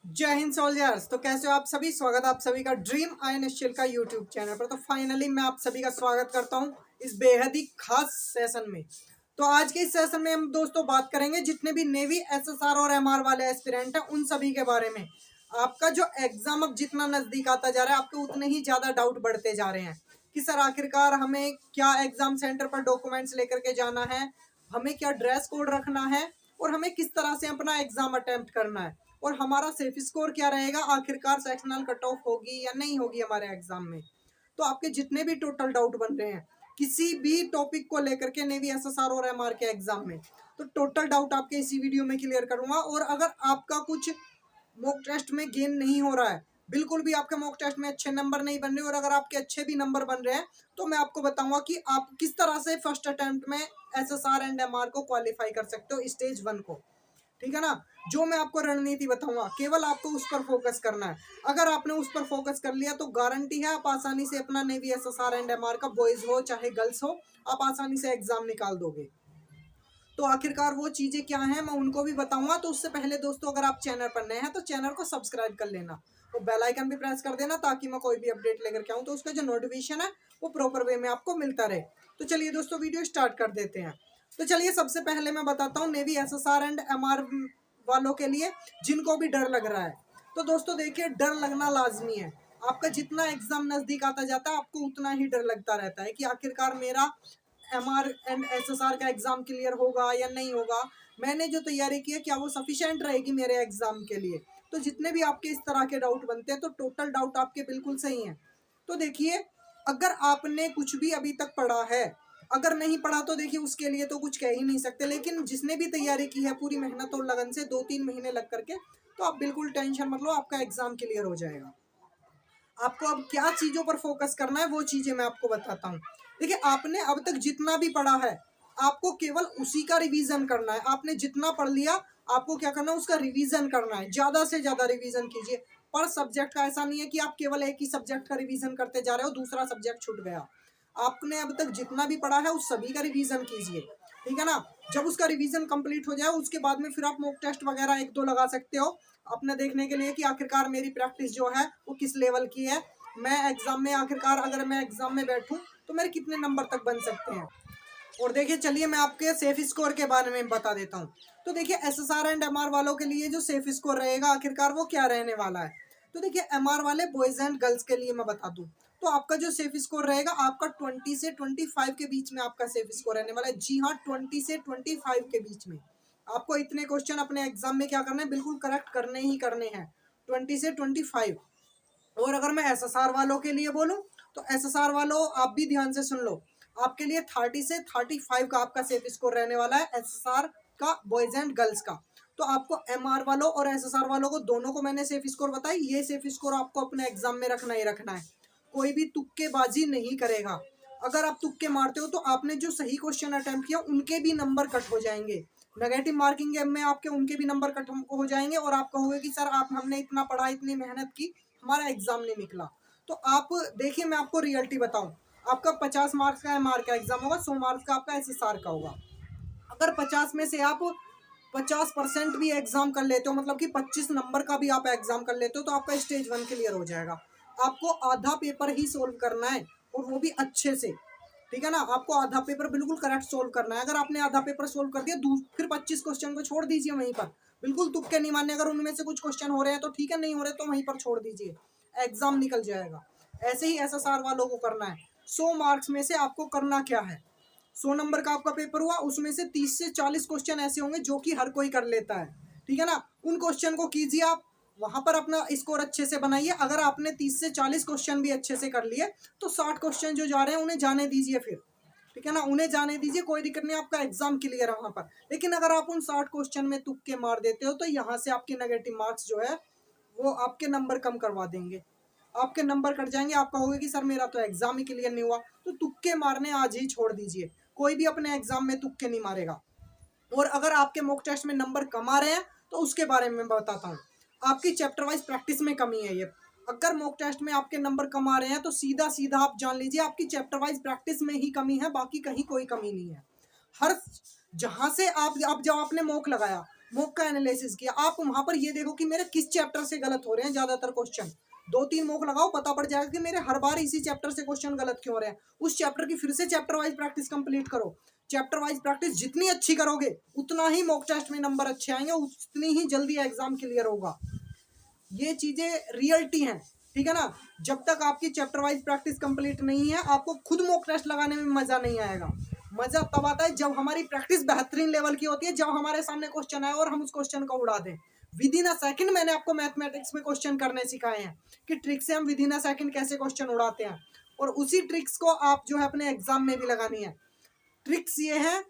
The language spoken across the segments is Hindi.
जय हिंद सोल्जर्स। तो कैसे हो आप सभी। स्वागत है आप सभी का ड्रीम INSTL का यूट्यूब चैनल पर। तो फाइनली मैं आप सभी का स्वागत करता हूं इस बेहद ही खास सेशन में। तो आज के इस सेशन में हम दोस्तों बात करेंगे जितने भी नेवी SSR और MR वाले एस्पिरेंट हैं उन सभी के बारे में। आपका जो एग्जाम अब जितना नजदीक आता जा रहा है आपको उतने ही ज्यादा डाउट बढ़ते जा रहे हैं कि सर आखिरकार हमें क्या एग्जाम सेंटर पर डॉक्यूमेंट्स लेकर के जाना है, हमें क्या ड्रेस कोड रखना है और हमें किस तरह से अपना एग्जाम अटेम्प्ट करना है और हमारा सेफ स्कोर क्या रहेगा, आखिरकार सेक्शनल कट ऑफ होगी या नहीं होगी हमारे एग्जाम में। तो आपके जितने भी टोटल डाउट बन रहे हैं किसी भी टॉपिक को लेकर के नेवी SSR और MR के एग्जाम में, तो टोटल डाउट आपके इसी वीडियो में क्लियर करूंगा। और अगर आपका कुछ मॉक टेस्ट में गेन नहीं हो रहा है, बिल्कुल भी आपके मॉक टेस्ट में अच्छे नंबर नहीं बन रहे और अगर आपके अच्छे भी नंबर बन रहे हैं तो मैं आपको बताऊंगा कि आप किस तरह से फर्स्ट अटेम्प्ट में SSR एंड MR को क्वालिफाई कर सकते हो स्टेज 1 को। ठीक है ना। जो मैं आपको रणनीति बताऊंगा केवल आपको उस पर फोकस करना है। अगर आपने उस पर फोकस कर लिया तो गारंटी है आप आसानी से अपना नेवी SSR एंड MR का बॉयज हो चाहे गर्ल्स हो आप आसानी से एग्जाम निकाल दोगे। तो आखिरकार वो चीजें क्या हैं मैं उनको भी बताऊंगा। तो उससे पहले दोस्तों अगर आप चैनल पर नए हैं तो चैनल को सब्सक्राइब कर लेना और बेल आइकन भी प्रेस कर देना ताकि मैं कोई भी अपडेट लेकर के आऊँ तो उसका जो नोटिफिकेशन है वो प्रॉपर वे में आपको मिलता रहे। तो चलिए दोस्तों वीडियो स्टार्ट कर देते हैं। तो चलिए सबसे पहले मैं बताता हूँ नेवी SSR एंड MR वालों के लिए जिनको भी डर लग रहा है। तो दोस्तों देखिए डर लगना लाजमी है। आपका जितना एग्जाम नजदीक आता जाता है आपको उतना ही डर लगता रहता है कि आखिरकार मेरा MR एंड SSR का एग्जाम क्लियर होगा या नहीं होगा, मैंने जो तैयारी की है क्या वो सफिशिएंट रहेगी मेरे एग्जाम के लिए। तो जितने भी आपके इस तरह के डाउट बनते हैं तो टोटल डाउट आपके बिल्कुल सही हैं। तो देखिए अगर आपने कुछ भी अभी तक पढ़ा है, अगर नहीं पढ़ा तो देखिए उसके लिए तो कुछ कह ही नहीं सकते, लेकिन जिसने भी तैयारी की है पूरी मेहनत और लगन से 2-3 महीने लग करके, तो आप बिल्कुल टेंशन मत लो, आपका एग्जाम क्लियर हो जाएगा। आपको अब क्या चीजों पर फोकस करना है वो चीजें मैं आपको बताता हूँ। देखिए आपने अब तक जितना भी पढ़ा है आपको केवल उसी का रिवीजन करना है। आपने जितना पढ़ लिया आपको क्या करना है उसका रिवीजन करना है, ज्यादा से ज्यादा रिवीजन कीजिए। पर सब्जेक्ट का ऐसा नहीं है कि आप केवल एक ही सब्जेक्ट का रिवीजन करते जा रहे हो दूसरा सब्जेक्ट छूट गया। आपने अब तक जितना भी पढ़ा है उस सभी का रिवीजन कीजिए। ठीक है ना। जब उसका रिवीजन कंप्लीट हो जाए उसके बाद में फिर आप मॉक टेस्ट वगैरह 1-2 लगा सकते हो अपने देखने के लिए कि आखिरकार मेरी प्रैक्टिस जो है वो किस लेवल की है। मैं एग्जाम में आखिरकार अगर मैं एग्जाम में बैठूं तो मेरे कितने नंबर तक बन सकते हैं। और देखिए चलिए मैं आपके सेफ स्कोर के बारे में बता देता हूँ। तो देखिए SSR एंड MR वालों के लिए जो सेफ स्कोर रहेगा आखिरकार वो क्या रहने वाला है। तो देखिए MR वाले बॉयज एंड गर्ल्स के लिए मैं बता दूं तो आपका जो सेफ स्कोर रहेगा आपका 20 से 25 के बीच में आपका सेफ स्कोर रहने वाला है। जी हाँ 20 से 25 के बीच में। आपको इतने क्वेश्चन अपने एग्जाम में क्या करना है, बिल्कुल करेक्ट करने ही करने हैं, 20 से 25। और अगर मैं SSR वालों के लिए बोलूं तो SSR वालों आप भी ध्यान से सुन लो, आपके लिए 30 से 35 का आपका सेफ स्कोर रहने वाला है SSR का बॉयज एंड गर्ल्स का। तो आपको MR वालों और SSR वालों को दोनों को मैंने सेफ स्कोर बताई, ये सेफ स्कोर आपको अपने एग्जाम में रखना ही रखना है। कोई भी तुक्केबाजी नहीं करेगा। अगर आप तुक्के मारते हो तो आपने जो सही क्वेश्चन अटेम्प्ट किया उनके भी नंबर कट हो जाएंगे, नेगेटिव मार्किंग में आपके उनके भी नंबर कट हो जाएंगे और आप कहोगे कि सर आप हमने इतना पढ़ा इतनी मेहनत की हमारा एग्जाम नहीं निकला। तो आप देखिए मैं आपको रियलिटी बताऊं, आपका 50 मार्क्स का MR का एग्जाम होगा, 100 मार्क्स का आपका SSR का होगा। अगर 50 में से आप 50% भी एग्जाम कर लेते हो, मतलब कि 25 नंबर का भी आप एग्जाम कर लेते हो, तो आपका स्टेज 1 क्लियर हो जाएगा। आपको आधा पेपर ही सोल्व करना है और वो भी अच्छे से। ठीक है ना। आपको आधा पेपर बिल्कुल करेक्ट सोल्व करना है। अगर आपने आधा पेपर सोल्व कर दिया फिर 25 क्वेश्चन को छोड़ दीजिए वहीं पर, बिल्कुल तुक्के नहीं मारने। अगर उनमें से कुछ क्वेश्चन हो रहे हैं तो ठीक है, नहीं हो रहे तो वहीं पर छोड़ दीजिए, एग्जाम निकल जाएगा। ऐसे ही SSR वालों को करना है। 100 मार्क्स में से आपको करना क्या है, 100 नंबर का आपका पेपर हुआ उसमें से 30 से 40 क्वेश्चन ऐसे होंगे जो कि हर कोई कर लेता है। ठीक है ना। उन क्वेश्चन को कीजिए आप, वहां पर अपना स्कोर अच्छे से बनाइए। अगर आपने 30 से 40 क्वेश्चन भी अच्छे से कर लिए तो 60 क्वेश्चन जो जा रहे हैं उन्हें जाने दीजिए फिर। ठीक है ना, उन्हें जाने दीजिए, कोई दिक्कत नहीं, आपका एग्जाम क्लियर है वहां पर। लेकिन अगर आप उन 60 क्वेश्चन में तुक्के मार देते हो तो यहाँ से आपके नेगेटिव मार्क्स जो है वो आपके नंबर कम करवा देंगे, आपके नंबर कट जाएंगे। आपका होगा कि सर मेरा तो एग्जाम ही क्लियर नहीं हुआ। तो तुक्के मारने आज ही छोड़ दीजिए, कोई भी अपने एग्जाम में तुक्के नहीं मारेगा। और अगर आपके मॉक टेस्ट में नंबर कम आ रहे हैं तो उसके बारे में बताता हूँ। आपकी चैप्टर वाइज प्रैक्टिस में कमी है ये। अगर मॉक टेस्ट में आपके नंबर कम आ रहे हैं तो सीधा सीधा आप जान लीजिए आपकी चैप्टर वाइज प्रैक्टिस में ही कमी है, बाकी कहीं कोई कमी नहीं है। हर जहां से आप जब आपने मॉक लगाया मॉक का एनालिसिस किया, आप वहां पर ये देखो कि मेरे किस चैप्टर से गलत हो रहे हैं ज्यादातर क्वेश्चन। 2-3 मॉक लगाओ, पता पड़ जाएगा कि मेरे हर बार इसी चैप्टर से क्वेश्चन गलत क्यों हो रहे हैं। उस चैप्टर की फिर से चैप्टर वाइज प्रैक्टिस कंप्लीट करो। चैप्टर वाइज प्रैक्टिस जितनी अच्छी करोगे उतना ही मॉक टेस्ट में नंबर अच्छे आएंगे, उतनी ही जल्दी एग्जाम क्लियर होगा। ये चीजें रियलिटी हैं, ठीक है ना। जब तक आपकी चैप्टर वाइज प्रैक्टिस कंप्लीट नहीं है, आपको खुद मॉक टेस्ट लगाने में मजा नहीं आएगा। मजा तब आता है जब हमारी प्रैक्टिस बेहतरीन लेवल की होती है, जब हमारे सामने क्वेश्चन आए और हम उस क्वेश्चन को उड़ा दें। विद इन अ सेकंड मैंने आपको मैथमेटिक्स में क्वेश्चन करने सिखाए हैं कि ट्रिक से हम विद इन अ सेकंड कैसे क्वेश्चन उड़ाते हैं, और उसी ट्रिक्स को आप जो है अपने एग्जाम में भी लगानी है। ट्रिक्स ये है,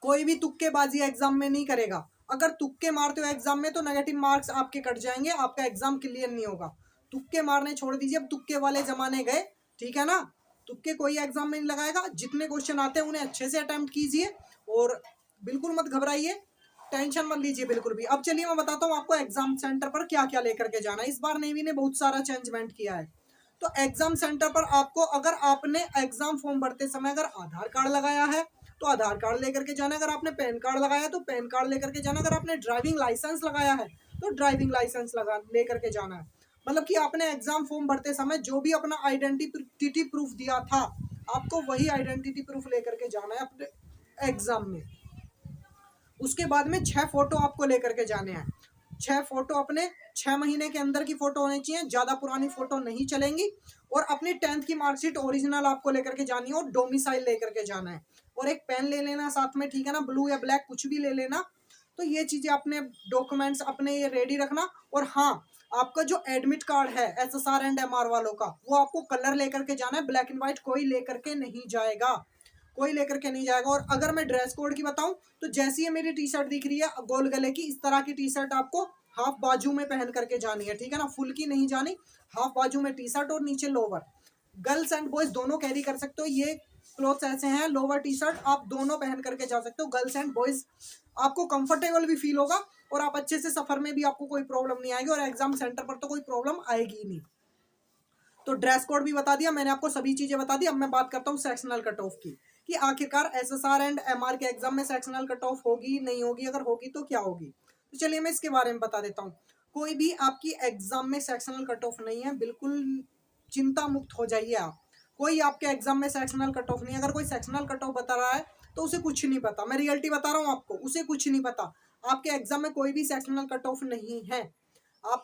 कोई भी तुक्केबाजी एग्जाम में नहीं करेगा। अगर तुक्के मारते हो एग्जाम में तो नेगेटिव मार्क्स आपके कट जाएंगे, आपका एग्जाम क्लियर नहीं होगा। तुक्के मारने छोड़ दीजिए, अब तुक्के वाले जमाने गए, ठीक है ना। तुक्के कोई एग्जाम में नहीं लगाएगा। जितने क्वेश्चन आते हैं उन्हें अच्छे से अटेम्प्ट कीजिए और बिल्कुल मत घबराइए, टेंशन मत लीजिए बिल्कुल भी। अब चलिए मैं बताता हूँ आपको एग्जाम सेंटर पर क्या क्या लेकर के जाना है। इस बार नेवी ने बहुत सारा चेंजमेंट किया है। तो एग्जाम सेंटर पर आपको, अगर आपने एग्जाम फॉर्म भरते समय अगर आधार कार्ड लगाया है तो आधार कार्ड लेकर के जाना। अगर आपने पैन कार्ड लगाया तो पैन कार्ड लेकर के जाना। अगर आपने ड्राइविंग लाइसेंस लगाया है तो ड्राइविंग लाइसेंस लगा लेकर के जाना है। मतलब कि आपने एग्जाम फॉर्म भरते समय जो भी अपना आइडेंटिटी प्रूफ दिया था, आपको वही आइडेंटिटी प्रूफ लेकर के जाना है अपने एग्जाम में। उसके बाद में 6 फोटो आपको लेकर के जाने हैं। 6 फोटो अपने 6 महीने के अंदर की फोटो होनी चाहिए, ज्यादा पुरानी फोटो नहीं चलेंगी। और अपनी 10th की मार्कशीट ओरिजिनल आपको लेकर के जानी है और डोमिसाइल लेकर के जाना है। और एक पेन ले लेना साथ में, ठीक है ना, ब्लू या ब्लैक कुछ भी ले लेना। तो ये चीजें अपने डॉक्यूमेंट्स अपने ये रेडी रखना। और हाँ, आपका जो एडमिट कार्ड है SSR एंड MR वालों का, वो आपको कलर लेकर के जाना है, ब्लैक एंड व्हाइट कोई लेकर के नहीं जाएगा, कोई लेकर के नहीं जाएगा। और अगर मैं ड्रेस कोड की बताऊं तो जैसी ये मेरी टी शर्ट दिख रही है गोल गले की, इस तरह की टी शर्ट आपको हाफ बाजू में पहन करके जानी है, ठीक है ना, फुल की नहीं जानी। हाफ बाजू में टी शर्ट और नीचे लोवर। गर्ल्स एंड बॉयज दोनों कैरी कर सकते हो। ये क्लोथ्स ऐसे हैं, लोवर टी शर्ट आप दोनों पहन करके जा सकते हो, गर्ल्स एंड बॉयज। आपको कंफर्टेबल भी फील होगा और आप अच्छे से सफर में भी आपको कोई प्रॉब्लम नहीं आएगी, और एग्जाम सेंटर पर तो कोई प्रॉब्लम आएगी ही नहीं। तो ड्रेस कोड भी बता दिया मैंने आपको, सभी चीजें बता दी। अब मैं बात करता हूँ सेक्शनल कट ऑफ की, कि आखिरकार SSR एंड MR के एग्जाम में सेक्शनल कट ऑफ होगी नहीं होगी, अगर होगी तो क्या होगी। तो चलिए मैं इसके बारे में बता देता हूँ। कोई भी आपकी एग्जाम में सेक्शनल कट ऑफ नहीं है, बिल्कुल चिंता मुक्त हो जाइए आप। कोई आपके एग्जाम में सेक्शनल कट ऑफ नहीं है। अगर कोई सेक्शनल कट ऑफ बता रहा है तो उसे कुछ नहीं पता, मैं रियलिटी बता रहा हूँ आपको, उसे कुछ नहीं पता। आपके एग्जाम में कोई भी सेक्शनल कट ऑफ नहीं है। आप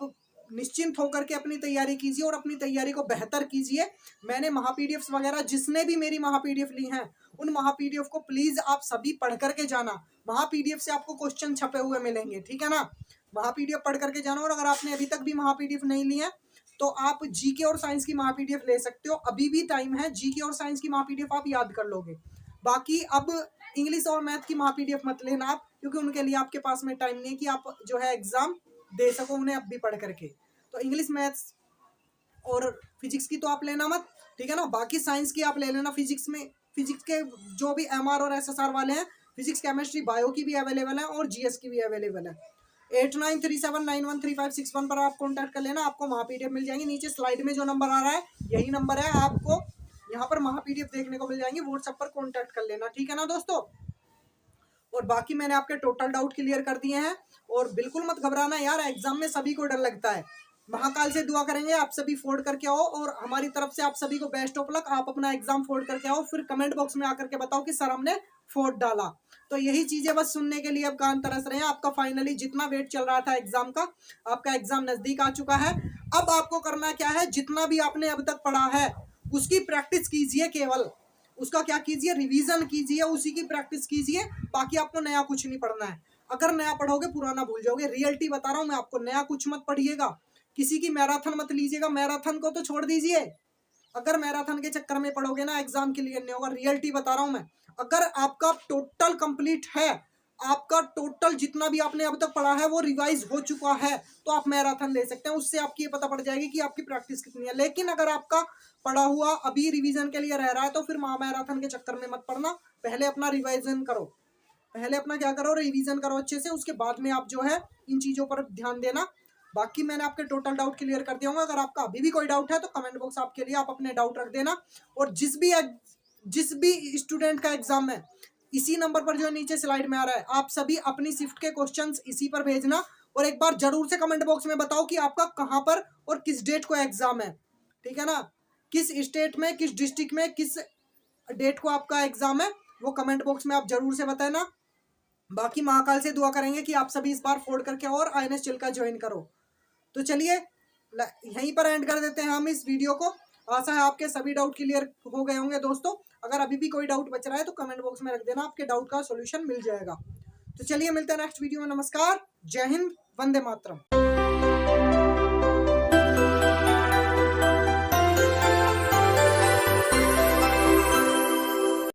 निश्चिंत होकर के अपनी तैयारी कीजिए और अपनी तैयारी को बेहतर कीजिए। मैंने महापीडीएफ वगैरह, जिसने भी मेरी महापीडीएफ ली हैं, उन महापीडीएफ को प्लीज आप सभी पढ़ करके जाना। महापीडीएफ से आपको क्वेश्चन छपे हुए मिलेंगे, ठीक है ना। महापीडीएफ पढ़ करके जाना। और अगर आपने अभी तक भी महापीडीएफ नहीं ली है तो आप जीके और साइंस की महापीडीएफ ले सकते हो, अभी भी टाइम है। जीके और साइंस की महापीडीएफ आप याद कर लोगे। बाकी अब इंग्लिश और मैथ की महापीडीएफ मत लेना आप, क्योंकि उनके लिए आपके पास में टाइम नहीं है कि आप जो है एग्जाम दे सको उन्हें अब भी पढ़ करके। तो इंग्लिश मैथ्स और फिजिक्स की तो आप लेना मत, ठीक है ना। बाकी साइंस की आप ले लेना। फिजिक्स में, फिजिक्स के जो भी MR और SSR वाले हैं, फिजिक्स केमिस्ट्री बायो की भी अवेलेबल है और GS की भी अवेलेबल है। 8937913561 पर आप कॉन्टैक्ट कर लेना, आपको महापीडीएफ मिल जाएंगे। नीचे स्लाइड में जो नंबर आ रहा है यही नंबर है, आपको यहाँ पर महापीडीएफ देखने को मिल जाएंगे। व्हाट्सएप पर कॉन्टैक्ट कर लेना, ठीक है ना दोस्तों। और बाकी मैंने आपके टोटल डाउट क्लियर कर दिए हैं। और बिल्कुल मत घबराना यार, एग्जाम में सभी को डर लगता है। महाकाल से दुआ करेंगे आप सभी फोड़ करके आओ, और हमारी तरफ से आप सभी को बेस्ट ऑफ लक। आप अपना एग्जाम फोड़ करके आओ, फिर कमेंट बॉक्स में आकर के बताओ कि सर हमने फोड़ डाला। तो यही चीजें बस सुनने के लिए अब कान तरस रहे हैं। आपका फाइनली जितना वेट चल रहा था एग्जाम का, आपका एग्जाम नजदीक आ चुका है। अब आपको करना क्या है, जितना भी आपने अब तक पढ़ा है उसकी प्रैक्टिस कीजिए, केवल उसका क्या कीजिए, रिवीजन कीजिए, उसी की प्रैक्टिस कीजिए। बाकी आपको नया कुछ नहीं पढ़ना है। अगर नया पढ़ोगे पुराना भूल जाओगे। रियलिटी बता रहा हूं मैं आपको, नया कुछ मत पढ़िएगा। किसी की मैराथन मत लीजिएगा, मैराथन को तो छोड़ दीजिए। अगर मैराथन के चक्कर में पढ़ोगे ना एग्जाम क्लियर नहीं होगा। रियलिटी बता रहा हूं मैं। अगर आपका टोटल कंप्लीट है, आपका टोटल जितना भी आपने अब तक पढ़ा है वो रिवाइज हो चुका है, तो आप मैराथन ले सकते हैं। उससे आपकी ये पता पड़ जाएगी कि आपकी प्रैक्टिस कितनी है। लेकिन अगर आपका पढ़ा हुआ अभी रिवीजन के लिए रह रहा है तो फिर मैराथन के चक्कर में मत पढ़ना। पहले अपना रिवाइजन करो, पहले अपना क्या करो, रिवीजन करो अच्छे से। उसके बाद में आप जो है इन चीजों पर ध्यान देना। बाकी मैंने आपके टोटल डाउट क्लियर कर दिया होगा। अगर आपका अभी भी कोई डाउट है तो कमेंट बॉक्स आपके लिए, आप अपने डाउट रख देना। और जिस भी स्टूडेंट का एग्जाम है इसी नंबर पर जो नीचे स्लाइड में आ रहा है, आप सभी अपनी शिफ्ट के क्वेश्चंस इसी पर भेजना और एक बार जरूर से कमेंट बॉक्स में बताओ कि आपका कहाँ पर और किस डेट को एग्जाम है। ठीक है ना, किस स्टेट में, किस डिस्ट्रिक्ट में, किस डेट को आपका एग्जाम है, वो कमेंट बॉक्स में आप जरूर से बताना। बाकी महाकाल से दुआ करेंगे कि आप सभी इस बार फोड़ करके और INS चिल्का ज्वाइन करो। तो चलिए यहीं पर एंड कर देते हैं हम इस वीडियो को। आशा है आपके सभी डाउट क्लियर हो गए होंगे दोस्तों। अगर अभी भी कोई डाउट बच रहा है तो कमेंट बॉक्स में रख देना, आपके डाउट का सॉल्यूशन मिल जाएगा। तो चलिए मिलते हैं नेक्स्ट वीडियो में। नमस्कार, जय हिंद, वंदे मातरम।